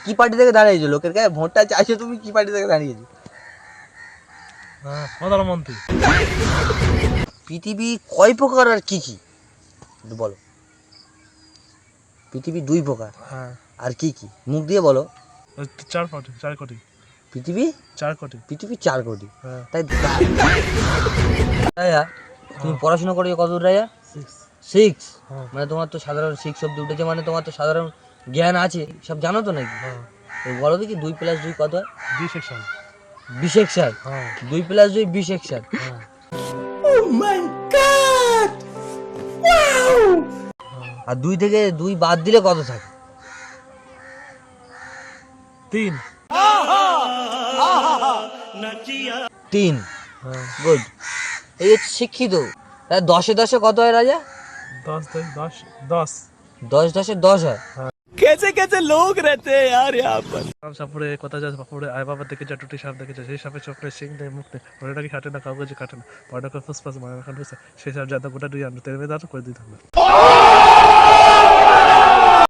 কি পার্টি থেকে দাঁড়িয়েছো? লোকের গায়ে ভোটটা চাইছো, তুমি কি পার্টি থেকে দাঁড়িয়েছো? প্রধানমন্ত্রী। পৃথিবী কয় প্রকার আর কি কি বলো? পৃথিবী 2 প্রকার, হ্যাঁ, আর কি কি মুখ দিয়ে বলো? 4 কোটি। পৃথিবী 4 কোটি। 4 কোটি। হ্যাঁ। তাই রায়া, তুমি পড়াশোনা করেছো কত দূর রায়া? 6। 6? হ্যাঁ। মানে তোমার তো সাধারণ 6 অব্দি উঠেছে, মানে তোমার তো সাধারণ জ্ঞান আছে, সব জানো তো নাকি? হ্যাঁ। তো বলো দেখি 2 + 2 কত হয়? 20 সেকশন। 20 সেকশন। হ্যাঁ। 2 + 2 20 সেকশন। হ্যাঁ। আর 2 থেকে 2 বাদ দিলে কত থাকে? 3। 3। হ্যাঁ। গুড। এই হচ্ছে শিক্ষিত। তাই 10 এ 10 কত হয় রাজা? 10 10 10। 10 10 10 হয়। कैसे कैसे लोग रहते हैं यार यहाँ पर। সাপুরে কথা যায় সাপুরে আয় বাবা দেখে যা টুটি সাপ দেখে যা সেই সাপে চোখ নেই সিং নেই মুখ নেই ওটা কি কাটে না কাউকে যে কাটে না পড়া ফুসফাস মানে খান সেই সাপ যাতে গোটা দুই আনতে তেরে দাঁড় করে দিতে হবে।